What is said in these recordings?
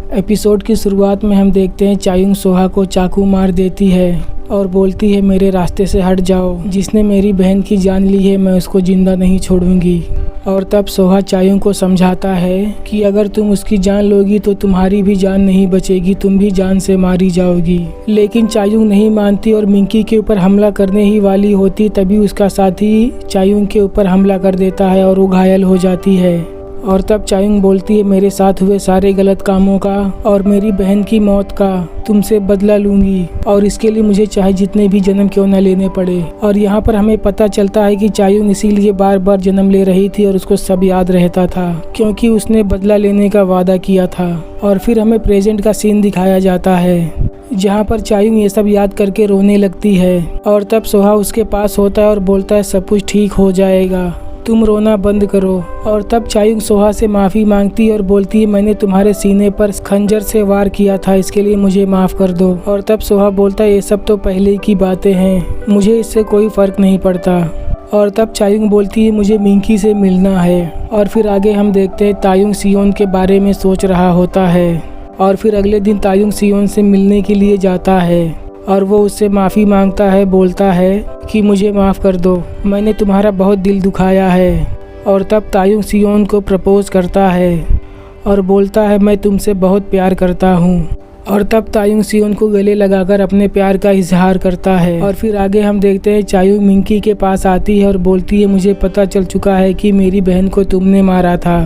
Episode की शुरुआत में हम देखते हैं चायुंग सोहा को चाकू मार देती है और बोलती है मेरे रास्ते से हट जाओ, जिसने मेरी बहन की जान ली है मैं उसको जिंदा नहीं छोड़ूंगी। और तब सोहा चायुंग को समझाता है कि अगर तुम उसकी जान लोगी तो तुम्हारी भी जान नहीं बचेगी, तुम भी जान से मारी जाओगी। लेकिन चायुंग नहीं मानती और मिंकी के ऊपर हमला करने ही वाली होती, तभी उसका साथी चायुंग के ऊपर हमला कर देता है और वो घायल हो जाती है। और तब चायुंग बोलती है मेरे साथ हुए सारे गलत कामों का और मेरी बहन की मौत का तुमसे बदला लूंगी, और इसके लिए मुझे चाहे जितने भी जन्म क्यों न लेने पड़े। और यहाँ पर हमें पता चलता है कि चायुंग इसीलिए बार बार जन्म ले रही थी और उसको सब याद रहता था, क्योंकि उसने बदला लेने का वादा किया था। और फिर हमें प्रेजेंट का सीन दिखाया जाता है जहाँ पर चायुंग ये सब याद करके रोने लगती है। और तब सोहा उसके पास होता है और बोलता है सब कुछ ठीक हो जाएगा, तुम रोना बंद करो। और तब चायुंग सोहा से माफ़ी मांगती है और बोलती है मैंने तुम्हारे सीने पर खंजर से वार किया था, इसके लिए मुझे माफ़ कर दो। और तब सोहा बोलता है ये सब तो पहले की बातें हैं, मुझे इससे कोई फ़र्क नहीं पड़ता। और तब चायुंग बोलती है मुझे मिंकी से मिलना है। और फिर आगे हम देखते हैं तायुंग सियोन के बारे में सोच रहा होता है। और फिर अगले दिन तायुंग सियोन से मिलने के लिए जाता है और वो उससे माफ़ी मांगता है, बोलता है कि मुझे माफ़ कर दो, मैंने तुम्हारा बहुत दिल दुखाया है। और तब तायुंग सियोन को प्रपोज़ करता है और बोलता है मैं तुमसे बहुत प्यार करता हूँ। और तब तायुंग सियोन को गले लगाकर अपने प्यार का इजहार करता है। और फिर आगे हम देखते हैं चायुंग मिंकी के पास आती है और बोलती है मुझे पता चल चुका है कि मेरी बहन को तुमने मारा था।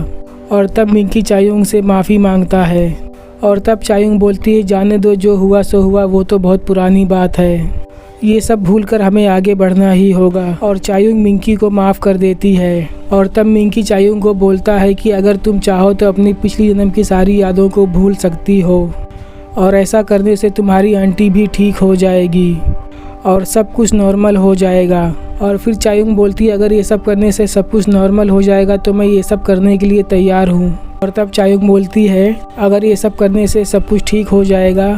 और तब मिंकी चायुंग से माफ़ी मांगता है। और तब चायुंग बोलती है जाने दो, जो हुआ सो हुआ, वो तो बहुत पुरानी बात है, ये सब भूलकर हमें आगे बढ़ना ही होगा। और चायुंग मिंकी को माफ़ कर देती है। और तब मिंकी चायुंग को बोलता है कि अगर तुम चाहो तो अपनी पिछली जन्म की सारी यादों को भूल सकती हो, और ऐसा करने से तुम्हारी आंटी भी ठीक हो जाएगी और सब कुछ नॉर्मल हो जाएगा। और फिर चायुंग बोलती है अगर ये सब करने से सब कुछ नॉर्मल हो जाएगा तो मैं ये सब करने के लिए तैयार हूँ। और तब चायुंग बोलती है अगर ये सब करने से सब कुछ ठीक हो जाएगा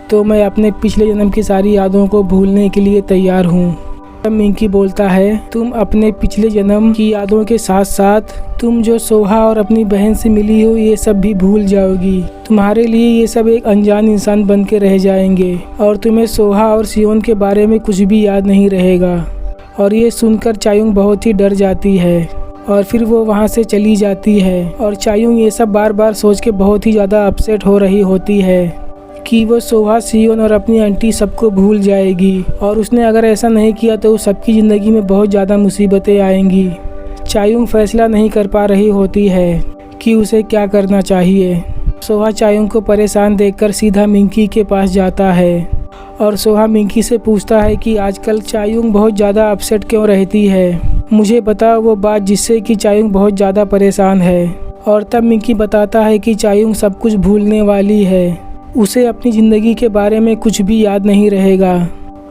तो मैं अपने पिछले जन्म की सारी यादों को भूलने के लिए तैयार हूँ। तब मिंकी बोलता है तुम अपने पिछले जन्म की यादों के साथ साथ तुम जो सोहा और अपनी बहन से मिली हो ये सब भी भूल जाओगी, तुम्हारे लिए ये सब एक अनजान इंसान बन के रह जाएंगे और तुम्हें सोहा और सियोन के बारे में कुछ भी याद नहीं रहेगा। और ये सुनकर चायुंग बहुत ही डर जाती है और फिर वो वहाँ से चली जाती है। और चायुंग ये सब बार बार सोच के बहुत ही ज़्यादा अपसेट हो रही होती है कि वो सोहा, सियोन और अपनी आंटी सबको भूल जाएगी, और उसने अगर ऐसा नहीं किया तो सबकी ज़िंदगी में बहुत ज़्यादा मुसीबतें आएंगी। चायुंग फैसला नहीं कर पा रही होती है कि उसे क्या करना चाहिए। सोहा चायुंग को परेशान देखकर सीधा मिंकी के पास जाता है और सोहा मिंकी से पूछता है कि आजकल चायुंग बहुत ज़्यादा अपसेट क्यों रहती है, मुझे बता वो बात जिससे कि चायुंग बहुत ज़्यादा परेशान है। और तब मिंकी बताता है कि चायुंग सब कुछ भूलने वाली है, उसे अपनी ज़िंदगी के बारे में कुछ भी याद नहीं रहेगा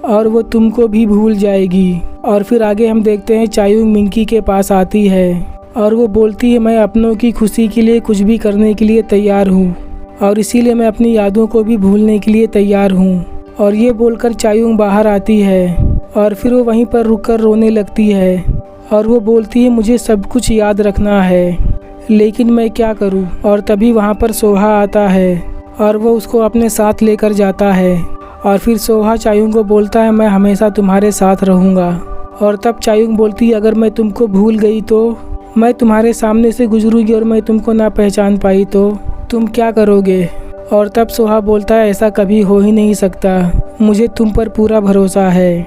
और वो तुमको भी भूल जाएगी। और फिर आगे हम देखते हैं चायुंग मिंकी के पास आती है और वो बोलती है मैं अपनों की खुशी के लिए कुछ भी करने के लिए तैयार हूँ और इसीलिए मैं अपनी यादों को भी भूलने के लिए तैयार हूँ। और ये बोलकर चायुंग बाहर आती है और फिर वो वहीं पर रुककर रोने लगती है और वो बोलती है मुझे सब कुछ याद रखना है लेकिन मैं क्या करूँ। और तभी वहाँ पर सोहा आता है और वो उसको अपने साथ लेकर जाता है। और फिर सोहा चायुंग को बोलता है मैं हमेशा तुम्हारे साथ रहूँगा। और तब चायुंग बोलती है अगर मैं तुमको भूल गई तो मैं तुम्हारे सामने से गुजरूँगी और मैं तुमको ना पहचान पाई तो तुम क्या करोगे। और तब सोहा बोलता है ऐसा कभी हो ही नहीं सकता, मुझे तुम पर पूरा भरोसा है।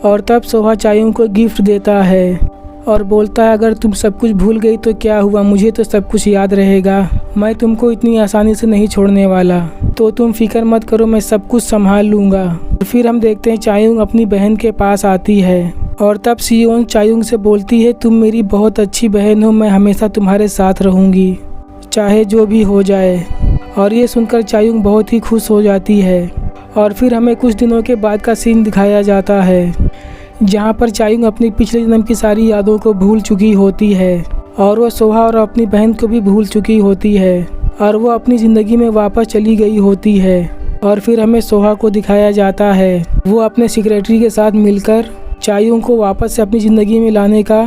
और तब सोहा चायुंग को गिफ्ट देता है और बोलता है अगर तुम सब कुछ भूल गई तो क्या हुआ, मुझे तो सब कुछ याद रहेगा, मैं तुमको इतनी आसानी से नहीं छोड़ने वाला, तो तुम फिक्र मत करो, मैं सब कुछ संभाल लूँगा। फिर हम देखते हैं चायुंग अपनी बहन के पास आती है और तब सियोन चायुंग से बोलती है तुम मेरी बहुत अच्छी बहन हो, मैं हमेशा तुम्हारे साथ रहूँगी चाहे जो भी हो जाए। और ये सुनकर चायुंग बहुत ही खुश हो जाती है। और फिर हमें कुछ दिनों के बाद का सीन दिखाया जाता है जहाँ पर चायुंग अपनी पिछले जन्म की सारी यादों को भूल चुकी होती है और वो सोहा और अपनी बहन को भी भूल चुकी होती है और वो अपनी ज़िंदगी में वापस चली गई होती है। और फिर हमें सोहा को दिखाया जाता है वो अपने सेक्रेटरी के साथ मिलकर चायुंग को वापस से अपनी ज़िंदगी में लाने का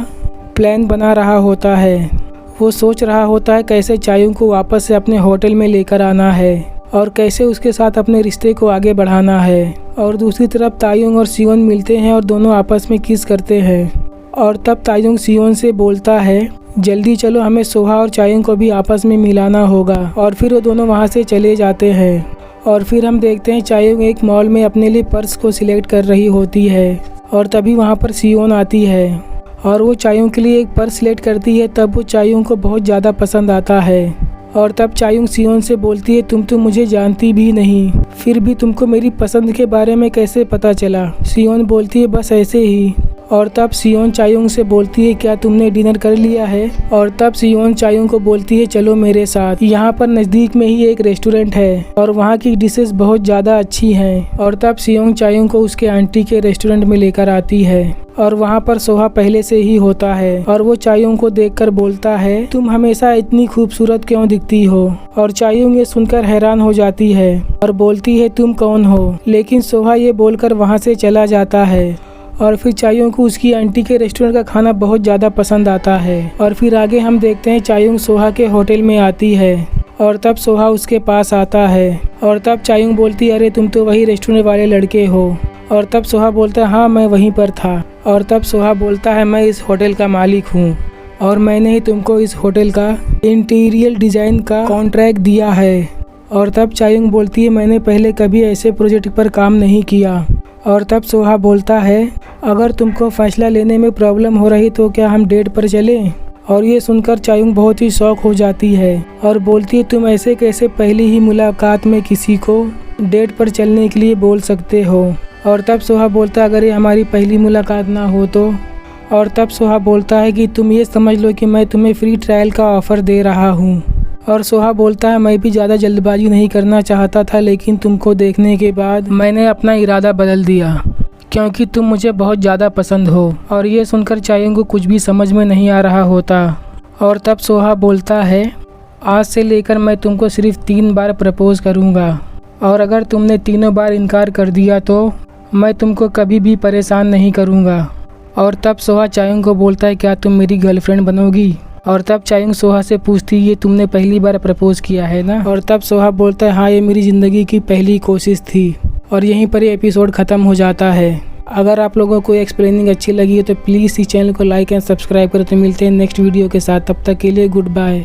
प्लान बना रहा होता है। वो सोच रहा होता है कैसे चायुंग को वापस से अपने होटल में लेकर आना है। और कैसे उसके साथ अपने रिश्ते को आगे बढ़ाना है। और दूसरी तरफ तायुंग और सियोन मिलते हैं और दोनों आपस में किस करते हैं। और तब तायुंग सियोन से बोलता है, जल्दी चलो, हमें सोहा और चायुंग को भी आपस में मिलाना होगा। और फिर वो दोनों वहाँ से चले जाते हैं। और फिर हम देखते हैं चायुंग एक मॉल में अपने लिए पर्स को सिलेक्ट कर रही होती है और तभी वहाँ पर सियोन आती है और वो चायुंग के लिए एक पर्स सिलेक्ट करती है। तब वो चायुंग को बहुत ज़्यादा पसंद आता है। और तब चायुंग सियोन से बोलती है, तुम तो मुझे जानती भी नहीं, फिर भी तुमको मेरी पसंद के बारे में कैसे पता चला? सियोन बोलती है, बस ऐसे ही। और तब सियोन चायुंग से बोलती है, क्या तुमने डिनर कर लिया है? और तब सियोन चायुंग को बोलती है, चलो मेरे साथ, यहाँ पर नज़दीक में ही एक रेस्टोरेंट है और वहाँ की डिशेस बहुत ज़्यादा अच्छी हैं। और तब सियोन चायुंग को उसके आंटी के रेस्टोरेंट में लेकर आती है और वहाँ पर सोहा पहले से ही होता है और वो चायुंग को देखकर बोलता है, तुम हमेशा इतनी खूबसूरत क्यों दिखती हो? और चायुंग ये सुनकर हैरान हो जाती है और बोलती है, तुम कौन हो? लेकिन सोहा ये बोलकर वहाँ से चला जाता है। और फिर चायुंग को उसकी आंटी के रेस्टोरेंट का खाना बहुत ज़्यादा पसंद आता है। और फिर आगे हम देखते हैं चायुंग सोहा के होटल में आती है और तब सोहा उसके पास आता है और तब चायुंग बोलती है, अरे तुम तो वही रेस्टोरेंट वाले लड़के हो। और तब सोहा बोलता है, हाँ मैं वहीं पर था। और तब सोहा बोलता है, मैं इस होटल का मालिक हूँ और मैंने ही तुमको इस होटल का इंटीरियर डिज़ाइन का कॉन्ट्रैक्ट दिया है। और तब चायुंग बोलती है, मैंने पहले कभी ऐसे प्रोजेक्ट पर काम नहीं किया। और तब सोहा बोलता है, अगर तुमको फैसला लेने में प्रॉब्लम हो रही तो क्या हम डेट पर चलें? और ये सुनकर चायुंग बहुत ही शौक हो जाती है और बोलती है, तुम ऐसे कैसे पहली ही मुलाकात में किसी को डेट पर चलने के लिए बोल सकते हो? और तब सोहा बोलता है, अगर ये हमारी पहली मुलाकात ना हो तो? और तब सोहा बोलता है कि तुम ये समझ लो कि मैं तुम्हें फ्री ट्रायल का ऑफ़र दे रहा हूँ। और सोहा बोलता है, मैं भी ज़्यादा जल्दबाजी नहीं करना चाहता था, लेकिन तुमको देखने के बाद मैंने अपना इरादा बदल दिया क्योंकि तुम मुझे बहुत ज़्यादा पसंद हो। और ये सुनकर चायुंग को कुछ भी समझ में नहीं आ रहा होता। और तब सोहा बोलता है, आज से लेकर मैं तुमको सिर्फ 3 बार प्रपोज़ करूँगा और अगर तुमने तीनों बार इनकार कर दिया तो मैं तुमको कभी भी परेशान नहीं करूँगा। और तब सोहा चायुंग को बोलता है, क्या तुम मेरी गर्लफ्रेंड बनोगी? और तब चायुंग सोहा से पूछती है, ये तुमने पहली बार प्रपोज़ किया है ना? और तब सोहा बोलता है, हाँ ये मेरी ज़िंदगी की पहली कोशिश थी। और यहीं पर ये एपिसोड ख़त्म हो जाता है। अगर आप लोगों को एक्सप्लेनिंग अच्छी लगी है तो प्लीज़ इस चैनल को लाइक एंड सब्सक्राइब करें। तो मिलते हैं नेक्स्ट वीडियो के साथ, तब तक के लिए गुड बाय।